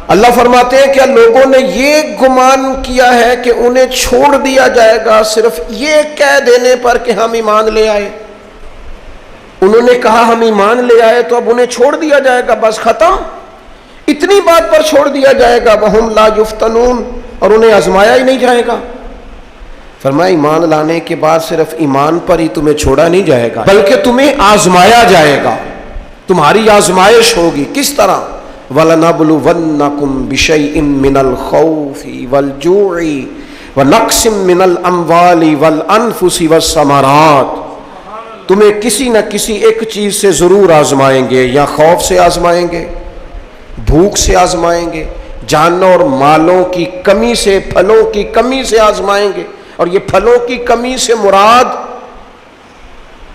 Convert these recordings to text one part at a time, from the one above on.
اللہ فرماتے ہیں کہ لوگوں نے یہ گمان کیا ہے کہ انہیں چھوڑ دیا جائے گا صرف یہ کہہ دینے پر کہ ہم ایمان لے آئے. انہوں نے کہا ہم ایمان لے آئے تو اب انہیں چھوڑ دیا جائے گا، بس ختم، اتنی بات پر چھوڑ دیا جائے گا. وَهُمْ لَا يُفْتَنُونَ، اور انہیں آزمایا ہی نہیں جائے گا. فرمایا ایمان لانے کے بعد صرف ایمان پر ہی تمہیں چھوڑا نہیں جائے گا بلکہ تمہیں آزمایا جائے گا، تمہاری آزمائش ہوگی. کس طرح؟ وَلَنَبْلُوَنَّكُمْ بِشَيْءٍ مِّنَ الْخَوْفِ وَالْجُوعِ وَنَقْصٍ مِّنَ الْأَمْوَالِ وَالْأَنفُسِ وَالثَّمَرَاتِ، تمہیں کسی نہ کسی ایک چیز سے ضرور آزمائیں گے، یا خوف سے آزمائیں گے، بھوک سے آزمائیں گے، جانوں اور مالوں کی کمی سے، پھلوں کی کمی سے آزمائیں گے. اور یہ پھلوں کی کمی سے مراد،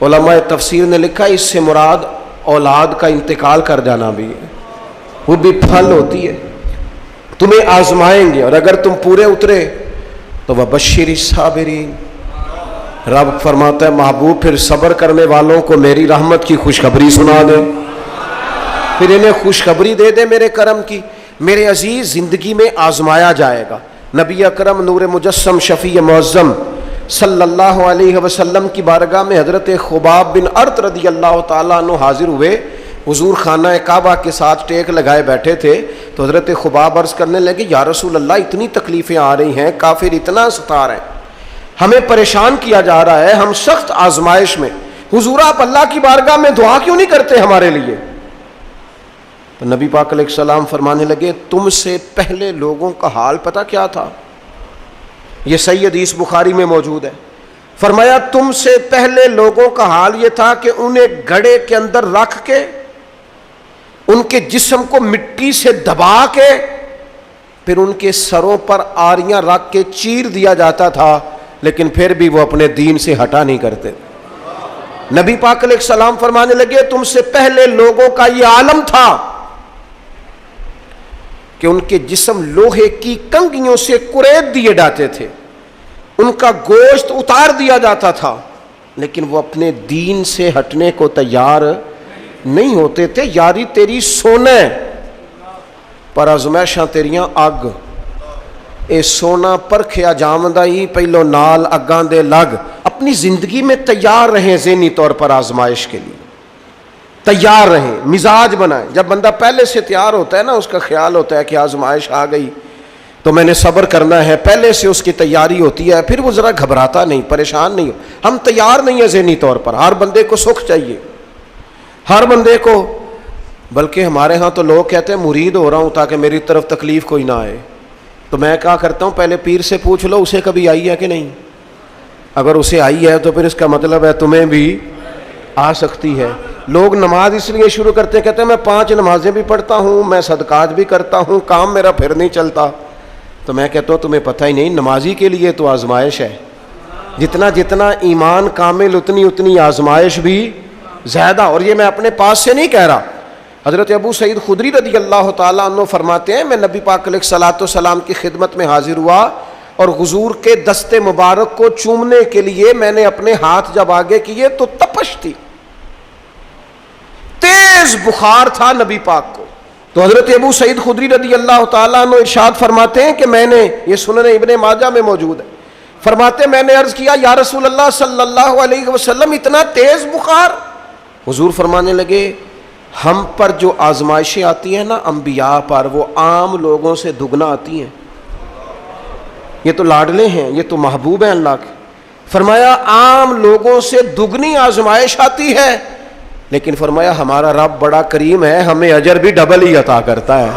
علماء تفسیر نے لکھا اس سے مراد اولاد کا انتقال کر جانا بھی ہے، وہ بھی پھل ہوتی ہے. تمہیں آزمائیں گے اور اگر تم پورے اترے تو وَبَشِّرِ الصَّابِرِينَ، رب فرماتا ہے محبوب پھر صبر کرنے والوں کو میری رحمت کی خوشخبری سنا دے، پھر انہیں خوشخبری دے دے میرے کرم کی. میرے عزیز، زندگی میں آزمایا جائے گا. نبی اکرم نور مجسم شفیع معظم صلی اللہ علیہ وسلم کی بارگاہ میں حضرت خباب بن ارت رضی اللہ تعالیٰ عنہ حاضر ہوئے. حضور خانہ کعبہ کے ساتھ ٹیک لگائے بیٹھے تھے تو حضرت خباب عرض کرنے لگے یا رسول اللہ اتنی تکلیفیں آ رہی ہیں، کافر اتنا ستا رہے ہیں، ہمیں پریشان کیا جا رہا ہے، ہم سخت آزمائش میں، حضور آپ اللہ کی بارگاہ میں دعا کیوں نہیں کرتے ہمارے لیے؟ تو نبی پاک علیہ السلام فرمانے لگے تم سے پہلے لوگوں کا حال پتہ کیا تھا؟ یہ صحیح حدیث بخاری میں موجود ہے. فرمایا تم سے پہلے لوگوں کا حال یہ تھا کہ انہیں گڑھے کے اندر رکھ کے ان کے جسم کو مٹی سے دبا کے پھر ان کے سروں پر آریاں رکھ کے چیر دیا جاتا تھا، لیکن پھر بھی وہ اپنے دین سے ہٹا نہیں کرتے. نبی پاک علیہ السلام فرمانے لگے تم سے پہلے لوگوں کا یہ عالم تھا کہ ان کے جسم لوہے کی کنگھیوں سے کریت دیے جاتے تھے، ان کا گوشت اتار دیا جاتا تھا، لیکن وہ اپنے دین سے ہٹنے کو تیار نہیں ہوتے تھے. یاری تیری سونا پر آزمائشاں تیریاں اگ، اے سونا پرکھیا جامدہ ہی پہلو نال اگاں دے لگ. اپنی زندگی میں تیار رہیں، ذہنی طور پر آزمائش کے لیے تیار رہیں، مزاج بنائیں. جب بندہ پہلے سے تیار ہوتا ہے نا، اس کا خیال ہوتا ہے کہ آزمائش آ گئی تو میں نے صبر کرنا ہے، پہلے سے اس کی تیاری ہوتی ہے، پھر وہ ذرا گھبراتا نہیں، پریشان نہیں. ہم تیار نہیں ہیں ذہنی طور پر. ہر بندے کو سکھ چاہیے، ہر بندے کو. بلکہ ہمارے ہاں تو لوگ کہتے ہیں مرید ہو رہا ہوں تاکہ میری طرف تکلیف کوئی نہ آئے. تو میں کیا کرتا ہوں، پہلے پیر سے پوچھ لو اسے کبھی آئی ہے کہ نہیں. اگر اسے آئی ہے تو پھر اس کا مطلب ہے تمہیں بھی آ سکتی ہے. لوگ نماز اس لیے شروع کرتے ہیں، کہتے ہیں میں 5 نمازیں بھی پڑھتا ہوں، میں صدقات بھی کرتا ہوں، کام میرا پھر نہیں چلتا. تو میں کہتا ہوں تمہیں پتہ ہی نہیں، نمازی کے لیے تو آزمائش ہے. جتنا جتنا ایمان کامل اتنی اتنی آزمائش بھی زیادہ. اور یہ میں اپنے پاس سے نہیں کہہ رہا. حضرت ابو سعید خدری رضی اللہ تعالیٰ عنہ فرماتے ہیں میں نبی پاک علیہ الصلوۃ والسلام کی خدمت میں حاضر ہوا اور حضور کے دست مبارک کو چومنے کے لیے میں نے اپنے ہاتھ جب آگے کیے تو تپش تھی، تیز بخار تھا نبی پاک کو. تو حضرت ابو سعید خدری رضی اللہ تعالیٰ عنہ ارشاد فرماتے ہیں کہ میں نے، یہ سنن ابن ماجہ میں موجود ہے، فرماتے میں نے عرض کیا یا رسول اللہ صلی اللہ علیہ وسلم اتنا تیز بخار؟ حضور فرمانے لگے ہم پر جو آزمائشیں آتی ہیں نا انبیاء پر، وہ عام لوگوں سے دگنا آتی ہیں. یہ تو لاڈلے ہیں، یہ تو محبوب ہیں اللہ کے. فرمایا عام لوگوں سے دگنی آزمائش آتی ہے، لیکن فرمایا ہمارا رب بڑا کریم ہے، ہمیں اجر بھی ڈبل ہی عطا کرتا ہے،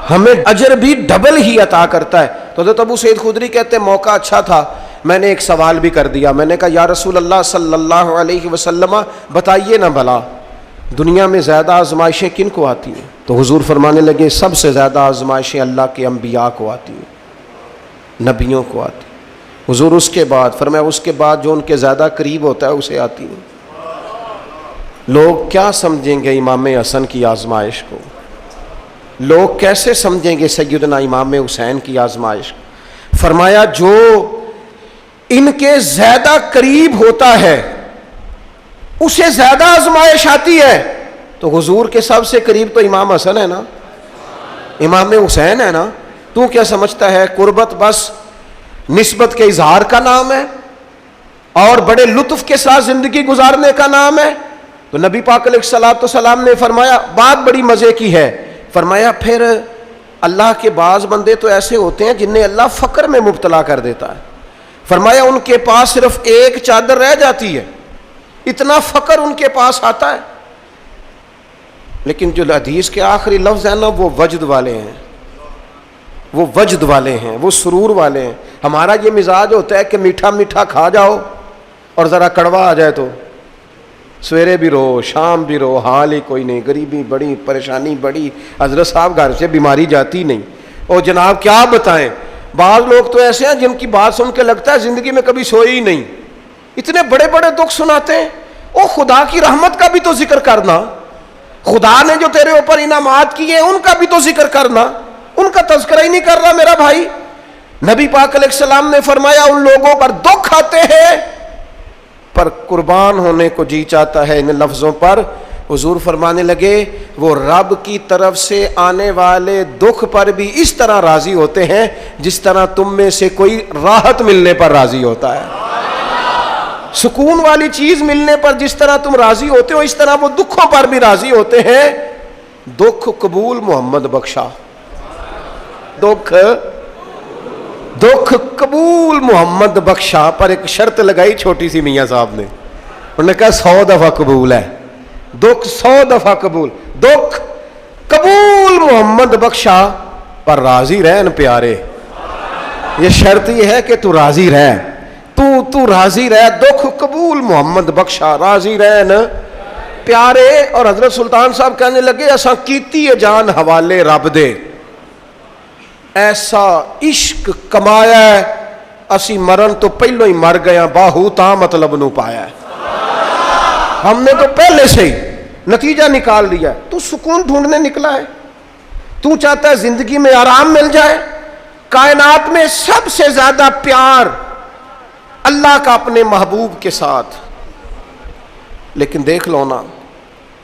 ہمیں اجر بھی ڈبل ہی عطا کرتا ہے. تو حضرت ابو سعید خدری کہتے ہیں موقع اچھا تھا، میں نے ایک سوال بھی کر دیا. میں نے کہا یا رسول اللہ صلی اللہ علیہ وسلم بتائیے نا بھلا دنیا میں زیادہ آزمائشیں کن کو آتی ہیں؟ تو حضور فرمانے لگے سب سے زیادہ آزمائشیں اللہ کے انبیاء کو آتی ہیں، نبیوں کو آتی ہیں. حضور اس کے بعد فرمایا اس کے بعد جو ان کے زیادہ قریب ہوتا ہے اسے آتی ہیں. لوگ کیا سمجھیں گے امام حسن کی آزمائش کو؟ لوگ کیسے سمجھیں گے سیدنا امام حسین کی آزمائش کو؟ فرمایا جو ان کے زیادہ قریب ہوتا ہے اسے زیادہ آزمائش آتی ہے. تو حضور کے سب سے قریب تو امام حسن ہے نا. امام حسین ہے نا، تو کیا سمجھتا ہے قربت بس نسبت کے اظہار کا نام ہے اور بڑے لطف کے ساتھ زندگی گزارنے کا نام ہے؟ تو نبی پاک علیہ الصلوۃ والسلام نے فرمایا، بات بڑی مزے کی ہے، فرمایا پھر اللہ کے بعض بندے تو ایسے ہوتے ہیں جنہیں اللہ فقر میں مبتلا کر دیتا ہے، فرمایا ان کے پاس صرف ایک چادر رہ جاتی ہے، اتنا فقر ان کے پاس آتا ہے، لیکن جو حدیث کے آخری لفظ ہیں نا وہ وجد والے ہیں، وہ وجد والے ہیں، وہ سرور والے ہیں۔ ہمارا یہ مزاج ہوتا ہے کہ میٹھا میٹھا کھا جاؤ اور ذرا کڑوا آ جائے تو سویرے بھی رو شام بھی رو، حال ہی کوئی نہیں، غریبی بڑی، پریشانی بڑی، حضرت صاحب گھر سے بیماری جاتی نہیں، اور جناب کیا بتائیں، بعض لوگ تو ایسے ہیں جن کی بات سن کے لگتا ہے زندگی میں کبھی سوئے ہی نہیں، اتنے بڑے بڑے دکھ سناتے ہیں۔ او خدا کی رحمت کا بھی تو ذکر کرنا، خدا نے جو تیرے اوپر انعامات کیے ان کا بھی تو ذکر کرنا، ان کا تذکرہ ہی نہیں کر رہا میرا بھائی۔ نبی پاک علیہ السلام نے فرمایا ان لوگوں پر دکھ آتے ہیں پر قربان ہونے کو جی چاہتا ہے ان لفظوں پر۔ حضور فرمانے لگے وہ رب کی طرف سے آنے والے دکھ پر بھی اس طرح راضی ہوتے ہیں جس طرح تم میں سے کوئی راحت ملنے پر راضی ہوتا ہے، سکون والی چیز ملنے پر جس طرح تم راضی ہوتے ہو اس طرح وہ دکھوں پر بھی راضی ہوتے ہیں۔ دکھ قبول محمد بخشا، دکھ قبول محمد بخشا، پر ایک شرط لگائی چھوٹی سی میاں صاحب نے، انہوں نے کہا 100 دفعہ قبول ہے، دکھ 100 دفعہ قبول، دکھ قبول محمد بخشا پر راضی رہن پیارے، یہ شرط یہ ہے کہ تو راضی رہ، تو راضی رہ، دکھ قبول محمد بخشا، راضی رہن پیارے۔ اور حضرت سلطان صاحب کہنے لگے ایسا کیتی ہے جان حوالے رب دے، ایسا عشق کمایا ہے اسی مرن تو پہلو ہی مر گیا باہو تا مطلب نو پایا ہے، ہم نے تو پہلے سے ہی نتیجہ نکال لیا ہے۔ تو سکون ڈھونڈنے نکلا ہے، تو چاہتا ہے زندگی میں آرام مل جائے، کائنات میں سب سے زیادہ پیار اللہ کا اپنے محبوب کے ساتھ، لیکن دیکھ لو نا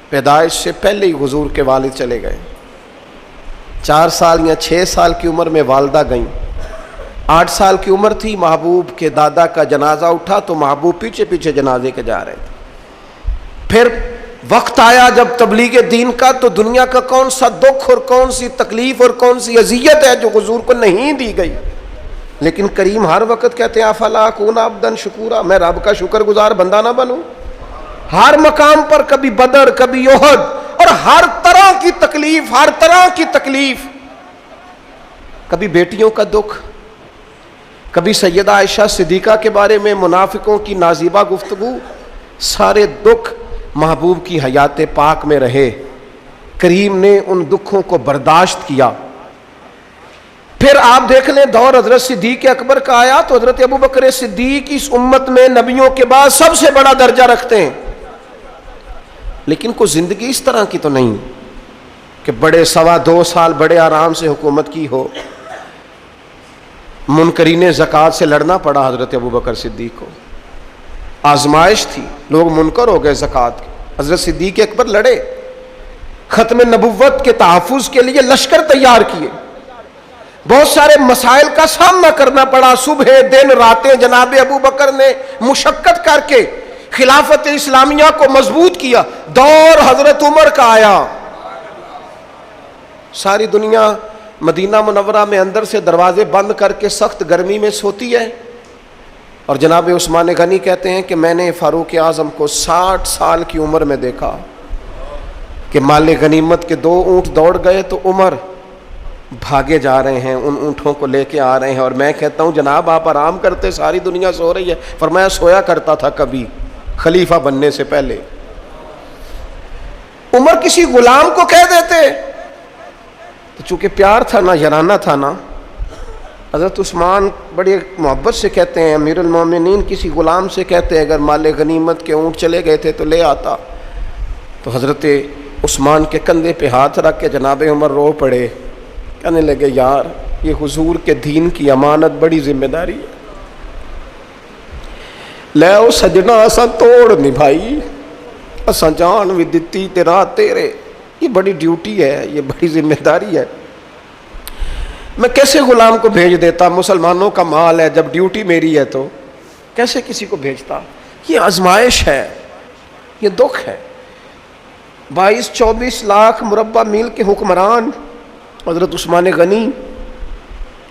پیدائش سے پہلے ہی حضور کے والد چلے گئے، 4 سال یا 6 سال کی عمر میں والدہ گئیں، 8 سال کی عمر تھی محبوب کے دادا کا جنازہ اٹھا تو محبوب پیچھے پیچھے جنازے کے جا رہے تھے۔ پھر وقت آیا جب تبلیغ دین کا تو دنیا کا کون سا دکھ اور کون سی تکلیف اور کون سی اذیت ہے جو حضور کو نہیں دی گئی، لیکن کریم ہر وقت کہتے ہیں افلا اکون عبدا شکورا، میں رب کا شکر گزار بندہ نہ بنوں؟ ہر مقام پر کبھی بدر کبھی احد اور ہر طرح کی تکلیف، ہر طرح کی تکلیف، کبھی بیٹیوں کا دکھ، کبھی سیدہ عائشہ صدیقہ کے بارے میں منافقوں کی نازیبہ گفتگو، سارے دکھ محبوب کی حیات پاک میں رہے، کریم نے ان دکھوں کو برداشت کیا۔ پھر آپ دیکھ لیں دور حضرت صدیق اکبر کا آیا تو حضرت ابوبکر صدیق اس امت میں نبیوں کے بعد سب سے بڑا درجہ رکھتے ہیں، لیکن کوئی زندگی اس طرح کی تو نہیں کہ بڑے 2.25 سال بڑے آرام سے حکومت کی ہو۔ منکرین زکوٰۃ سے لڑنا پڑا حضرت ابوبکر صدیق کو، آزمائش تھی، لوگ منکر ہو گئے زکوٰۃ کے، حضرت صدیق اکبر لڑے، ختم نبوت کے تحفظ کے لیے لشکر تیار کیے، بہت سارے مسائل کا سامنا کرنا پڑا، صبح دن راتیں جناب ابوبکر نے مشقت کر کے خلافت اسلامیہ کو مضبوط کیا۔ دور حضرت عمر کا آیا، ساری دنیا مدینہ منورہ میں اندر سے دروازے بند کر کے سخت گرمی میں سوتی ہے، اور جناب عثمان غنی کہتے ہیں کہ میں نے فاروق اعظم کو 60 سال کی عمر میں دیکھا کہ مال غنیمت کے 2 اونٹ دوڑ گئے تو عمر بھاگے جا رہے ہیں، ان اونٹوں کو لے کے آ رہے ہیں، اور میں کہتا ہوں جناب آپ آرام کرتے، ساری دنیا سو رہی ہے، فرمایا سویا کرتا تھا کبھی خلیفہ بننے سے پہلے۔ عمر کسی غلام کو کہہ دیتے تو چونکہ پیار تھا نا، یارانہ تھا نا، حضرت عثمان بڑی محبت سے کہتے ہیں امیر المومنین کسی غلام سے کہتے اگر مال غنیمت کے اونٹ چلے گئے تھے تو لے آتا، تو حضرت عثمان کے کندھے پہ ہاتھ رکھ کے جناب عمر رو پڑے، کہنے لگے یار یہ حضور کے دین کی امانت بڑی ذمہ داری ہے، لے او سجنا اساں توڑ نبھائی، اساں جان بھی دتی تیرا تیرے، یہ بڑی ڈیوٹی ہے، یہ بڑی ذمہ داری ہے، میں کیسے غلام کو بھیج دیتا؟ مسلمانوں کا مال ہے، جب ڈیوٹی میری ہے تو کیسے کسی کو بھیجتا؟ یہ آزمائش ہے، یہ دکھ ہے۔ 22-24 لاکھ مربع میل کے حکمران حضرت عثمان غنی،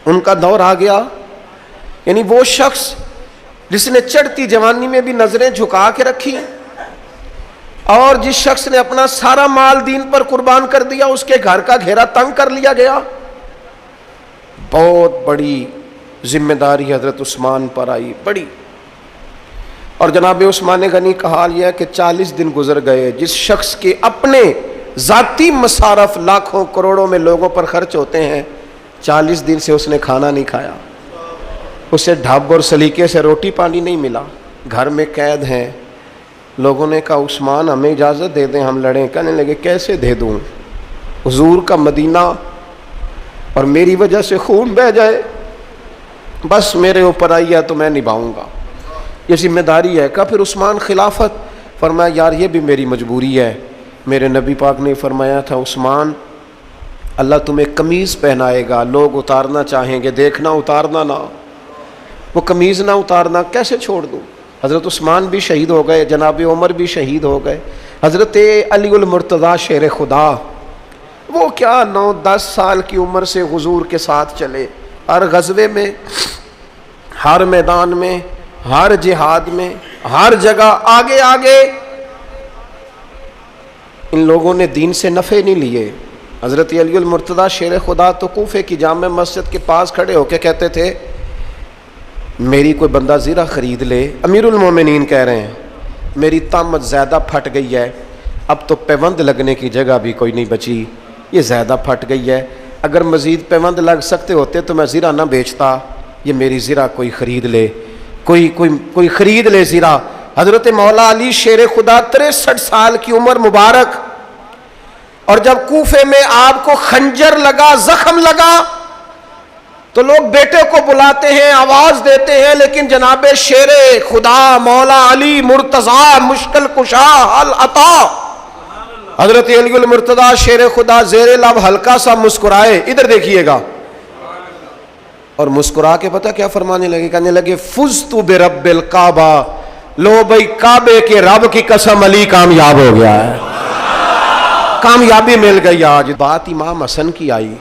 ان کا دور آ گیا، یعنی وہ شخص جس نے چڑھتی جوانی میں بھی نظریں جھکا کے رکھی، اور جس شخص نے اپنا سارا مال دین پر قربان کر دیا، اس کے گھر کا گھیرا تنگ کر لیا گیا۔ بہت بڑی ذمہ داری حضرت عثمان پر آئی، بڑی۔ اور جناب عثمان غنی کا حال یہ ہے کہ 40 دن گزر گئے، جس شخص کے اپنے ذاتی مصارف لاکھوں کروڑوں میں لوگوں پر خرچ ہوتے ہیں، 40 دن سے اس نے کھانا نہیں کھایا، اسے ڈھب اور سلیقے سے روٹی پانی نہیں ملا، گھر میں قید ہیں۔ لوگوں نے کہا عثمان ہمیں اجازت دے دیں ہم لڑیں۔ کہنے لگے کیسے دے دوں؟ حضور کا مدینہ اور میری وجہ سے خون بہہ جائے، بس میرے اوپر آئی ہے تو میں نبھاؤں گا، یہ ذمہ داری ہے۔ کہا پھر عثمان خلافت؟ فرمایا یار یہ بھی میری مجبوری ہے۔ میرے نبی پاک نے فرمایا تھا عثمان اللہ تمہیں قمیض پہنائے گا، لوگ اتارنا چاہیں گے، دیکھنا اتارنا نہ، وہ قمیض نہ اتارنا کیسے چھوڑ دوں؟ حضرت عثمان بھی شہید ہو گئے، جناب عمر بھی شہید ہو گئے، حضرت علی المرتضیٰ شیر خدا وہ کیا 9-10 سال کی عمر سے حضور کے ساتھ چلے، ہر غزوے میں، ہر میدان میں، ہر جہاد میں، ہر جگہ آگے آگے۔ ان لوگوں نے دین سے نفع نہیں لیے۔ حضرت علی المرتضیٰ شیر خدا تو کوفے کی جامع مسجد کے پاس کھڑے ہو کے کہتے تھے میری کوئی بندہ زیرہ خرید لے۔ امیر المومنین کہہ رہے ہیں میری طامت زیادہ پھٹ گئی ہے، اب تو پیوند لگنے کی جگہ بھی کوئی نہیں بچی، یہ زیادہ پھٹ گئی ہے، اگر مزید پیوند لگ سکتے ہوتے تو میں زیرہ نہ بیچتا، یہ میری زیرہ کوئی خرید لے، کوئی خرید لے زیرہ۔ حضرت مولا علی شیر خدا 63 سال کی عمر مبارک، اور جب کوفے میں آپ کو خنجر لگا، زخم لگا، تو لوگ بیٹے کو بلاتے ہیں، آواز دیتے ہیں، لیکن جناب شیر خدا مولا علی مرتضیٰ مشکل کشا حل عطا حضرت علی المرتضیٰ شیر خدا زیر لب ہلکا سا مسکرائے، ادھر دیکھیے گا، اور مسکرا کے پتہ کیا فرمانے لگے؟ کہنے لگے فزت برب الکعبہ، لو بھائی کعبے کے رب کی قسم علی کامیاب ہو گیا ہے، کامیابی مل گئی۔ آج بات امام حسن کی آئی،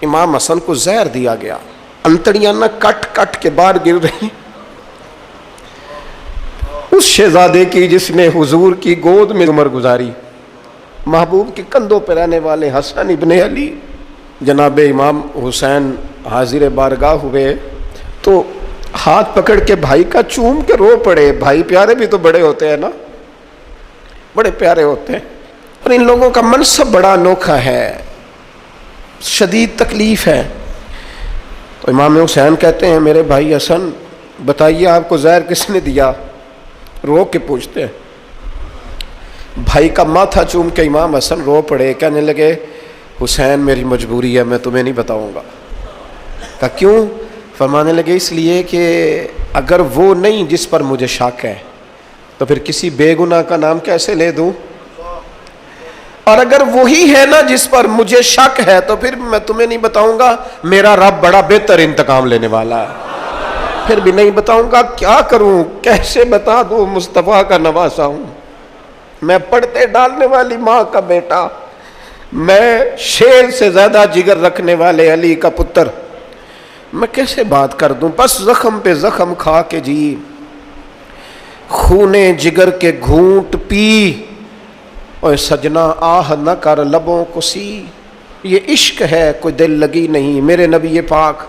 امام حسن کو زہر دیا گیا، انتڑیاں نہ کٹ کٹ کے باہر گر رہی، اس شہزادے کی جس نے حضور کی گود میں عمر گزاری، محبوب کے کندھوں پہ رہنے والے حسن ابن علی، جناب امام حسین حاضر بارگاہ ہوئے تو ہاتھ پکڑ کے بھائی کا چوم کے رو پڑے۔ بھائی پیارے بھی تو بڑے ہوتے ہیں نا، بڑے پیارے ہوتے ہیں، اور ان لوگوں کا منصب بڑا انوکھا ہے، شدید تکلیف ہے۔ تو امام حسین کہتے ہیں میرے بھائی حسن بتائیے آپ کو زہر کس نے دیا؟ رو کے پوچھتے ہیں۔ بھائی کا ماتھا چوم کے امام حسن رو پڑے، کہنے لگے حسین میری مجبوری ہے، میں تمہیں نہیں بتاؤں گا۔ کہا کیوں؟ فرمانے لگے اس لیے کہ اگر وہ نہیں جس پر مجھے شک ہے تو پھر کسی بے گناہ کا نام کیسے لے دوں، اور اگر وہی ہے نا جس پر مجھے شک ہے تو پھر میں تمہیں نہیں بتاؤں گا، میرا رب بڑا بہتر انتقام لینے والا ہے، پھر بھی نہیں بتاؤں گا۔ کیا کروں، کیسے بتا دوں، مصطفیٰ کا نواسا ہوں، میں پڑھتے ڈالنے والی ماں کا بیٹا، میں شیر سے زیادہ جگر رکھنے والے علی کا پتر، میں کیسے بات کر دوں؟ بس زخم پہ زخم کھا کے جی، خونے جگر کے گھونٹ پی، اور سجنا آہ نہ کر لبوں کو سی، یہ عشق ہے کوئی دل لگی نہیں۔ میرے نبی پاک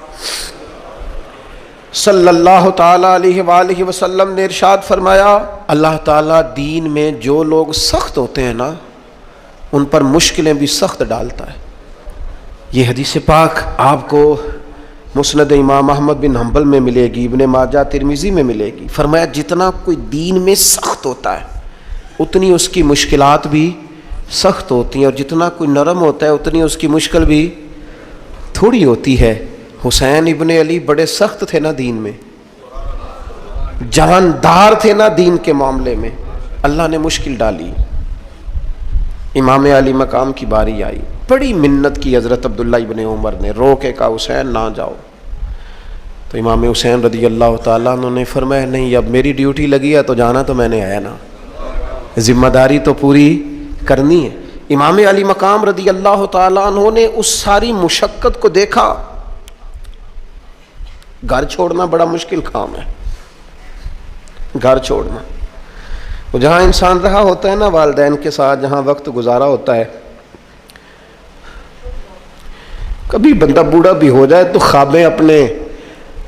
صلی اللہ تعالیٰ علیہ وآلہ وسلم نے ارشاد فرمایا اللہ تعالیٰ دین میں جو لوگ سخت ہوتے ہیں نا ان پر مشکلیں بھی سخت ڈالتا ہے۔ یہ حدیث پاک آپ کو مسند امام احمد بن حنبل میں ملے گی، ابن ماجہ ترمذی میں ملے گی۔ فرمایا جتنا کوئی دین میں سخت ہوتا ہے اتنی اس کی مشکلات بھی سخت ہوتی ہیں، اور جتنا کوئی نرم ہوتا ہے اتنی اس کی مشکل بھی تھوڑی ہوتی ہے۔ حسین ابن علی بڑے سخت تھے نا دین میں، جاندار تھے نا دین کے معاملے میں، اللہ نے مشکل ڈالی، امام علی مقام کی باری آئی۔ بڑی منت کی حضرت عبداللہ ابن عمر نے، رو کے کہا حسین نہ جاؤ. تو امام حسین رضی اللہ تعالیٰ عنہ نے فرمایا نہیں، اب میری ڈیوٹی لگی ہے تو جانا تو میں نے ہے نا، ذمہ داری تو پوری کرنی ہے. امام علی مقام رضی اللہ تعالیٰ عنہ نے اس ساری مشقت کو دیکھا. گھر چھوڑنا بڑا مشکل کام ہے، گھر چھوڑنا. وہ جہاں انسان رہا ہوتا ہے نا والدین کے ساتھ، جہاں وقت گزارا ہوتا ہے، کبھی بندہ بوڑھا بھی ہو جائے تو خوابیں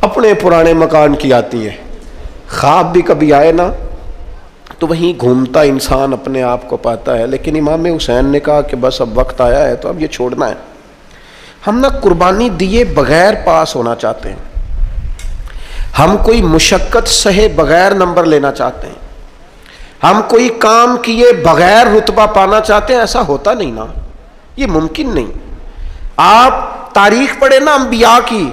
اپنے پرانے مکان کی آتی ہے. خواب بھی کبھی آئے نا تو وہیں گھومتا انسان اپنے آپ کو پاتا ہے. لیکن امام حسین نے کہا کہ بس اب وقت آیا ہے تو اب یہ چھوڑنا ہے. ہم نہ قربانی دیے بغیر پاس ہونا چاہتے ہیں، ہم کوئی مشقت سہے بغیر نمبر لینا چاہتے ہیں، ہم کوئی کام کیے بغیر رتبہ پانا چاہتے ہیں. ایسا ہوتا نہیں نا، یہ ممکن نہیں. آپ تاریخ پڑھیں نا انبیاء کی.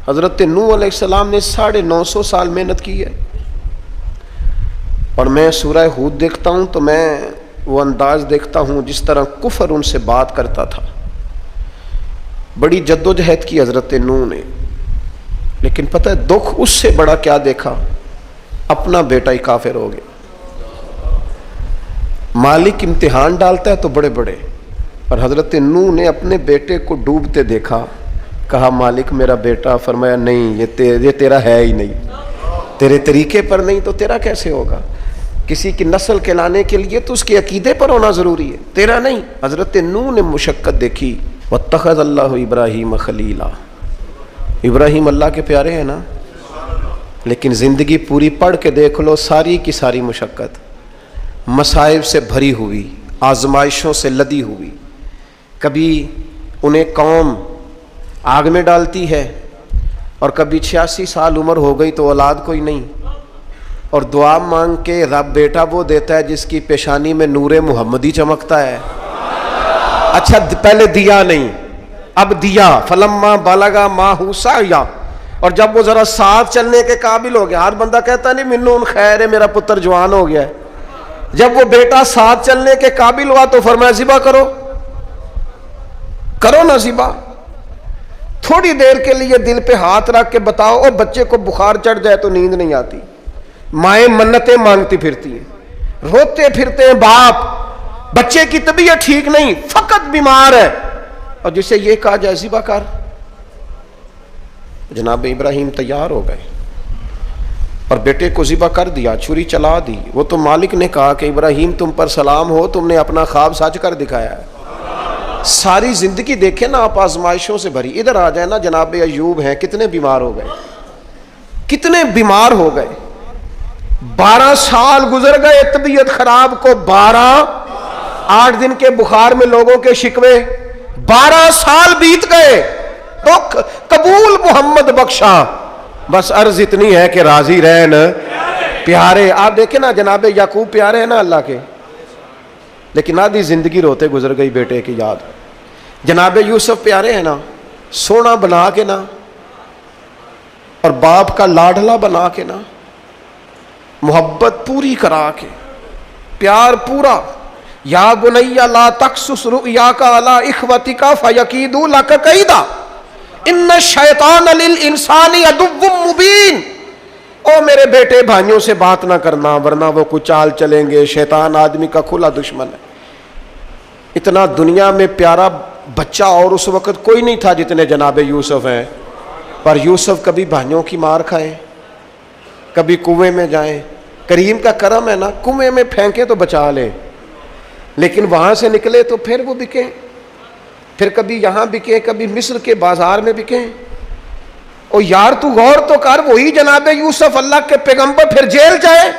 حضرت نوح علیہ السلام نے 950 سال محنت کی ہے. اور میں سورہ ہود دیکھتا ہوں تو میں وہ انداز دیکھتا ہوں جس طرح کفر ان سے بات کرتا تھا. بڑی جد و جہد کی حضرت نوح نے، لیکن پتہ ہے دکھ اس سے بڑا کیا دیکھا؟ اپنا بیٹا ہی کافر ہو گیا. مالک امتحان ڈالتا ہے تو بڑے بڑے، اور حضرت نوح نے اپنے بیٹے کو ڈوبتے دیکھا. کہا مالک میرا بیٹا، فرمایا نہیں یہ تیرا ہے ہی نہیں، تیرے طریقے پر نہیں تو تیرا کیسے ہوگا؟ کسی کی نسل کہلانے کے لیے تو اس کے عقیدے پر ہونا ضروری ہے، تیرا نہیں. حضرت نوح نے مشقت دیکھی. واتخذ اللہ ابراہیم خلیلا. ابراہیم اللہ کے پیارے ہیں نا، لیکن زندگی پوری پڑھ کے دیکھ لو، ساری کی ساری مشقت مصائب سے بھری ہوئی، آزمائشوں سے لدی ہوئی. کبھی انہیں قوم آگ میں ڈالتی ہے، اور کبھی 86 سال عمر ہو گئی تو اولاد کوئی نہیں، اور دعا مانگ کے رب بیٹا وہ دیتا ہے جس کی پیشانی میں نور محمدی چمکتا ہے. اچھا پہلے دیا نہیں، اب دیا. فلما بالغا ماہ سعیا، اور جب وہ ذرا ساتھ چلنے کے قابل ہو گیا. ہر بندہ کہتا نہیں منون خیر ہے میرا پتر جوان ہو گیا ہے. جب وہ بیٹا ساتھ چلنے کے قابل ہوا تو فرمایا ذبح کرو نا ذبح. تھوڑی دیر کے لیے دل پہ ہاتھ رکھ کے بتاؤ، اور بچے کو بخار چڑھ جائے تو نیند نہیں آتی، مائیں منتیں مانگتی پھرتی ہیں، روتے پھرتے ہیں باپ، بچے کی طبیعت ٹھیک نہیں، فقط بیمار ہے، اور جسے یہ کہا جائے ذبح کر. جناب ابراہیم تیار ہو گئے اور بیٹے کو ذبح کر دیا، چھری چلا دی. وہ تو مالک نے کہا کہ ابراہیم تم پر سلام ہو، تم نے اپنا خواب سچ کر دکھایا ہے. ساری زندگی دیکھیں نا آپ آزمائشوں سے بھری. ادھر آ جائیں نا، جناب ایوب ہیں، کتنے بیمار ہو گئے، کتنے بیمار ہو گئے. 12 سال گزر گئے طبیعت خراب کو، 8 دن کے بخار میں لوگوں کے شکوے، 12 سال بیت گئے. دکھ قبول محمد بخشا، بس عرض اتنی ہے کہ راضی رہن پیارے. آپ دیکھیں نا جناب یعقوب پیارے ہیں نا اللہ کے، لیکن آدھی زندگی روتے گزر گئی بیٹے کی یاد. جناب یوسف پیارے ہیں نا، سونا بنا کے نا، اور باپ کا لاڈلا بنا کے نا، محبت پوری کرا کے، پیار پورا. یا بنی لا تقصص رؤیاک علی اخوتک فیکیدوا لک کیدا ان الشیطان للانسان عدو مبین. او میرے بیٹے بھائیوں سے بات نہ کرنا ورنہ وہ کچھ چال چلیں گے، شیطان آدمی کا کھلا دشمن ہے. اتنا دنیا میں پیارا بچہ اور اس وقت کوئی نہیں تھا جتنے جناب یوسف ہیں. پر یوسف کبھی بھائیوں کی مار کھائیں، کبھی کنویں میں جائیں. کریم کا کرم ہے نا، کنویں میں پھینکے تو بچا لیں، لیکن وہاں سے نکلے تو پھر وہ بکیں، پھر کبھی یہاں بکیں، کبھی مصر کے بازار میں بکیں. او یار تو غور تو کر، وہی جناب یوسف اللہ کے پیغمبر پھر جیل جائے،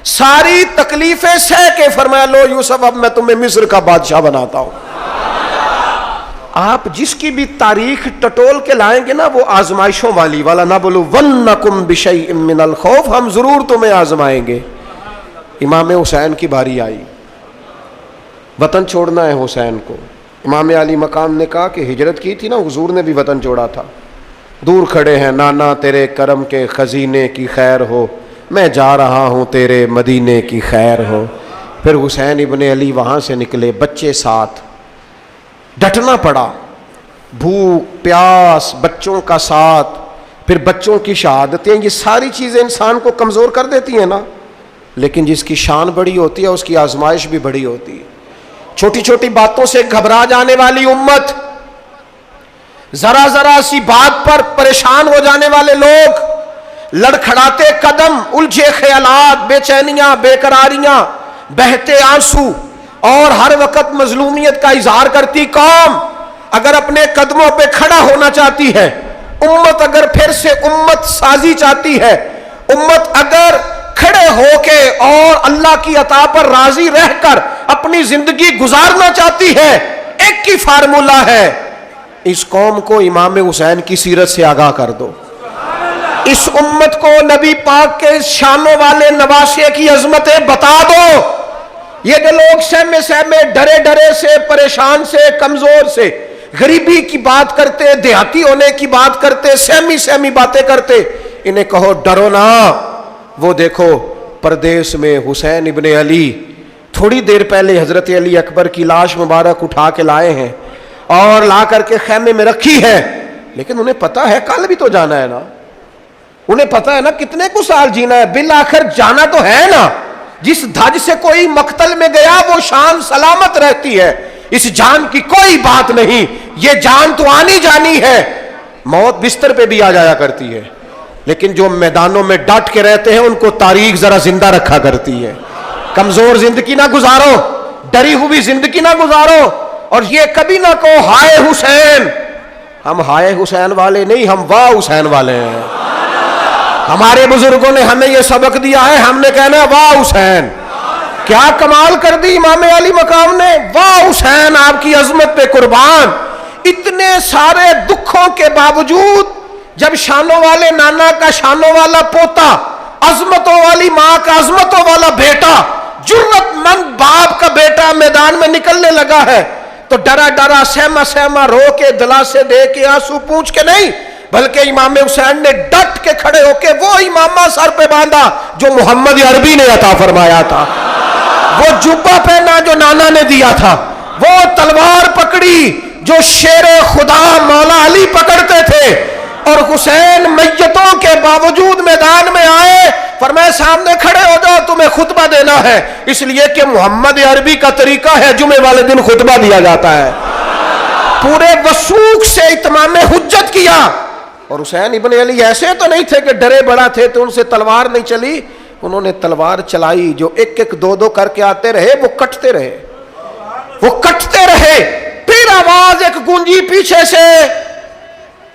ساری تکلیفیں سہ کے فرمایا لو یوسف اب میں تمہیں مصر کا بادشاہ بناتا ہوں. آپ جس کی بھی تاریخ ٹٹول کے لائیں گے نا وہ آزمائشوں والی والا نَبْلُوَنَّكُمْ بِشَيْءٍ مِّنَ الْخَوْفِ، ہم ضرور تمہیں آزمائیں گے. امام حسین کی باری آئی، وطن چھوڑنا ہے حسین کو. امام علی مقام نے کہا کہ ہجرت کی تھی نا، حضور نے بھی وطن چھوڑا تھا. دور کھڑے ہیں نانا تیرے کرم کے خزینے کی خیر ہو، میں جا رہا ہوں تیرے مدینے کی خیر ہو. پھر حسین ابن علی وہاں سے نکلے، بچے ساتھ. ڈٹنا پڑا، بھوک پیاس، بچوں کا ساتھ، پھر بچوں کی شہادتیں، یہ ساری چیزیں انسان کو کمزور کر دیتی ہیں نا. لیکن جس کی شان بڑی ہوتی ہے اس کی آزمائش بھی بڑی ہوتی ہے. چھوٹی چھوٹی باتوں سے گھبرا جانے والی امت، ذرا ذرا سی بات پر پریشان ہو جانے والے لوگ، لڑکھڑاتے قدم، الجھے خیالات، بے چینیاں، بے قراریاں، بہتے آنسو اور ہر وقت مظلومیت کا اظہار کرتی قوم اگر اپنے قدموں پہ کھڑا ہونا چاہتی ہے، امت اگر پھر سے امت سازی چاہتی ہے، امت اگر کھڑے ہو کے اور اللہ کی عطا پر راضی رہ کر اپنی زندگی گزارنا چاہتی ہے، ایک ہی فارمولہ ہے، اس قوم کو امام حسین کی سیرت سے آگاہ کر دو. اس امت کو نبی پاک کے شانوں والے نواسے کی عظمتیں بتا دو. یہ جو لوگ سہمے سہمے، ڈرے ڈرے سے، پریشان سے، کمزور سے، غریبی کی بات کرتے، دیہاتی ہونے کی بات کرتے، سہمی سہمی باتیں کرتے، انہیں کہو ڈرو نا. وہ دیکھو پردیس میں حسین ابن علی تھوڑی دیر پہلے حضرت علی اکبر کی لاش مبارک اٹھا کے لائے ہیں اور لا کر کے خیمے میں رکھی ہے، لیکن انہیں پتا ہے کل بھی تو جانا ہے نا، انہیں پتا ہے نا کتنے کو سال جینا ہے، بالآخر جانا تو ہے نا. جس دھج سے کوئی مقتل میں گیا وہ شان سلامت رہتی ہے، اس جان کی کوئی بات نہیں، یہ جان تو آنی جانی ہے، موت بستر پہ بھی آ جایا کرتی ہے، لیکن جو میدانوں میں ڈٹ کے رہتے ہیں ان کو تاریخ ذرا زندہ رکھا کرتی ہے. کمزور زندگی نہ گزارو، ڈری ہوئی زندگی نہ گزارو، اور یہ کبھی نہ کہو ہائے حسین. ہم ہائے حسین والے نہیں، ہم واہ حسین والے ہیں. ہمارے بزرگوں نے ہمیں یہ سبق دیا ہے، ہم نے کہنا واہ حسین. کیا کمال کر دی امام علی مقام نے، واہ حسین آپ کی عظمت پہ قربان. اتنے سارے دکھوں کے باوجود جب شانوں والے نانا کا شانوں والا پوتا، عظمتوں والی ماں کا عظمتوں والا بیٹا، جرت مند باپ کا بیٹا میدان میں نکلنے لگا ہے تو ڈرا ڈرا، سہما سہما، رو کے، دلاسے دے کے، آنسو پوچھ کے نہیں، بلکہ امام حسین نے ڈٹ کے کھڑے ہو کے وہ امامہ سر پہ باندھا جو محمد عربی نے عطا فرمایا تھا، وہ جبہ پہنا جو نانا نے دیا تھا، وہ تلوار پکڑی جو شیر خدا مولا علی پکڑتے تھے، اور حسین میتوں کے باوجود میدان میں آئے، فرمایا سامنے کھڑے ہو جاؤ، تمہیں خطبہ دینا ہے، اس لیے کہ محمد عربی کا طریقہ ہے جمعے والے دن خطبہ دیا جاتا ہے. پورے وثوق سے اتمام حجت کیا. اور حسین ابن علی ایسے تو نہیں تھے کہ ڈرے بڑا تھے تو ان سے تلوار نہیں چلی، انہوں نے تلوار چلائی، جو ایک ایک دو دو کر کے آتے رہے وہ کٹتے رہے، وہ کٹتے رہے. پھر آواز ایک گونجی پیچھے سے،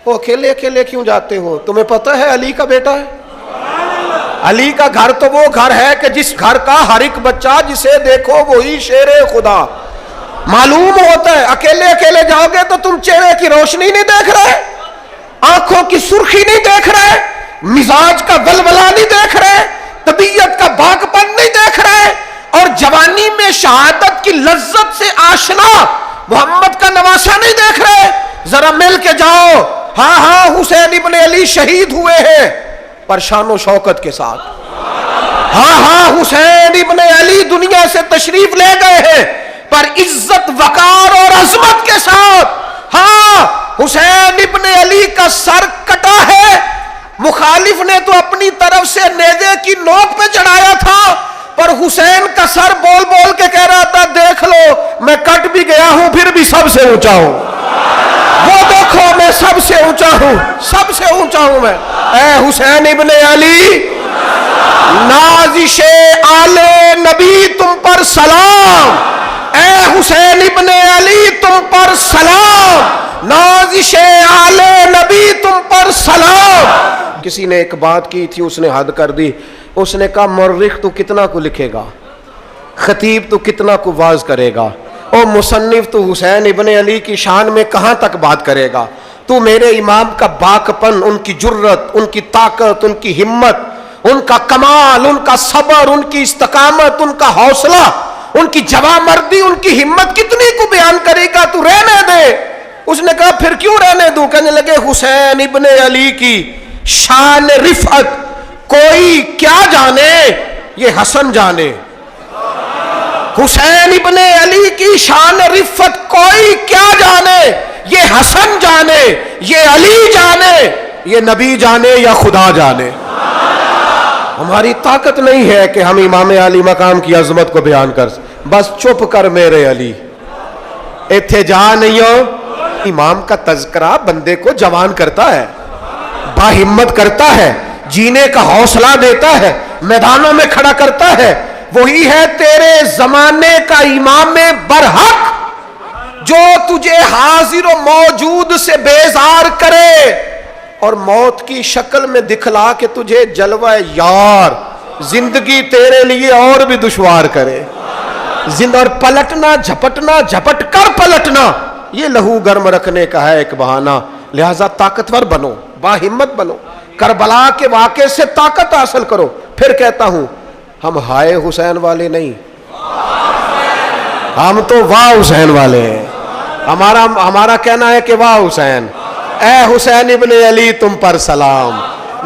وہ اکیلے اکیلے کیوں جاتے ہو، تمہیں پتہ ہے علی کا بیٹا ہے. علی کا گھر تو وہ گھر ہے کہ جس گھر کا ہر ایک بچہ جسے دیکھو وہی شیر خدا. معلوم ہوتا ہے اکیلے اکیلے جاؤ گے تو تم چہرے کی روشنی نہیں دیکھ رہے، آنکھوں کی سرخی نہیں دیکھ رہے، مزاج کا ولولہ نہیں دیکھ رہے، طبیعت کا باغپن نہیں دیکھ رہے، اور جوانی میں شہادت کی لذت سے آشنا محمد کا نواسا نہیں دیکھ رہے. ذرا مل کے جاؤ. ہاں ہاں حسین ابن علی شہید ہوئے ہیں پر شان و شوکت کے ساتھ. ہاں ہاں حسین ابن علی دنیا سے تشریف لے گئے ہیں پر عزت، وقار اور عظمت کے ساتھ. ہاں حسین ابن علی کا سر کٹا ہے، مخالف نے تو اپنی طرف سے نیزے کی نوک پہ چڑھایا تھا، پر حسین کا سر بول بول کے کہہ رہا تھا دیکھ لو میں کٹ بھی گیا ہوں پھر بھی سب سے اونچا ہوں، وہ دیکھو میں سب سے اونچا ہوں، سب سے اونچا ہوں میں. اے حسین ابن علی، نازش آل نبی تم پر سلام. اے حسین ابن علی تم پر سلام، نازش آل نبی تم پر سلام. کسی نے ایک بات کی تھی، اس نے حد کر دی، اس نے کہا مورخ تو کتنا کو لکھے گا، خطیب تو کتنا کو واعظ کرے گا، اور مصنف تو حسین ابن علی کی شان میں کہاں تک بات کرے گا. تو میرے امام کا باکپن، ان کی جرت، ان کی طاقت، ان کی ہمت، ان کا کمال، ان کا صبر، ان کی استقامت، ان کا حوصلہ، ان کی جوامردی، ان کی ہمت کتنی کو بیان کرے گا، تو رہنے دے. اس نے کہا پھر کیوں رہنے دوں؟ کہنے لگے حسین ابن علی کی شان رفعت کوئی کیا جانے، یہ حسن جانے. حسین ابن علی کی شان رفعت کوئی کیا جانے، حسن جانے، یہ علی جانے، یہ نبی جانے یا خدا جانے. ہماری طاقت نہیں ہے کہ ہم امام علی مقام کی عظمت کو بیان کر سکیں. بس چپ کر میرے علی، ایتھے جا نہیں ہو. امام کا تذکرہ بندے کو جوان کرتا ہے، باہمت کرتا ہے، جینے کا حوصلہ دیتا ہے، میدانوں میں کھڑا کرتا ہے. وہی ہے تیرے زمانے کا امام برحق جو تجھے حاضر و موجود سے بیزار کرے اور موت کی شکل میں دکھلا کے تجھے جلوہ یار زندگی تیرے لیے اور بھی دشوار کرے. اور پلٹنا، جھپٹنا، جھپٹ کر پلٹنا، یہ لہو گرم رکھنے کا ہے ایک بہانہ. لہذا طاقتور بنو، باہمت بنو، کربلا کے واقعے سے طاقت حاصل کرو. پھر کہتا ہوں ہم ہائے حسین والے نہیں، ہم تو واہ حسین والے ہیں. ہمارا کہنا ہے کہ واہ حسین، اے حسین ابن علی تم پر سلام،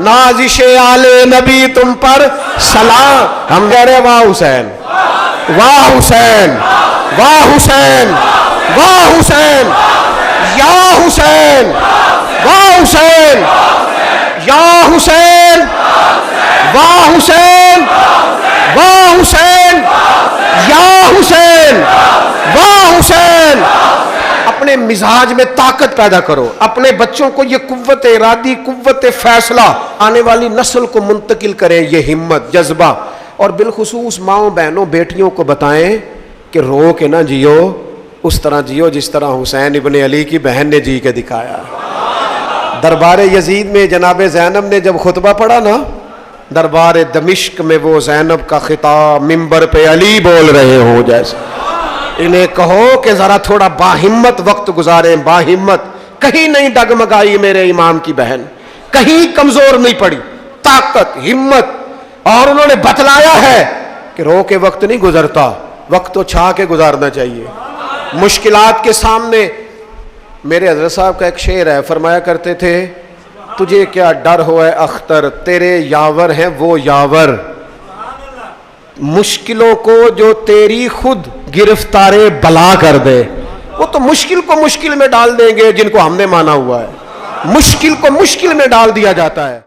نازش آل نبی تم پر سلام. ہم کہہ رہے واہ حسین، واہ حسین، واہ حسین، واہ حسین، یا حسین، واہ حسین، یا حسین، واہ حسین، واہ حسین، یا حسین، واہ حسین. اپنے مزاج میں طاقت پیدا کرو، اپنے بچوں کو یہ قوت ارادی، قوت فیصلہ آنے والی نسل کو منتقل کریں. یہ ہمت، جذبہ، اور بالخصوص ماؤں بہنوں بیٹیوں کو بتائیں کہ رو کے نہ جیو، اس طرح جیو جس طرح حسین ابن علی کی بہن نے جی کے دکھایا. دربار یزید میں جناب زینب نے جب خطبہ پڑھا نا، دربار دمشق میں وہ زینب کا خطاب منبر پہ علی بول رہے ہو جیسے. انہیں کہو کہ ذرا تھوڑا باہمت وقت گزاریں. باہمت، کہیں نہیں ڈگمگائی میرے امام کی بہن، کہیں کمزور نہیں پڑی، طاقت، ہمت. اور انہوں نے بتلایا ہے کہ رو کے وقت نہیں گزرتا، وقت تو چھا کے گزارنا چاہیے. مشکلات کے سامنے میرے حضرت صاحب کا ایک شعر ہے، فرمایا کرتے تھے تجھے کیا ڈر ہو اے اختر، تیرے یاور ہیں وہ یاور، مشکلوں کو جو تیری خود گرفتار بلا کر دے. وہ تو مشکل کو مشکل میں ڈال دیں گے جن کو ہم نے مانا ہوا ہے. مشکل کو مشکل میں ڈال دیا جاتا ہے.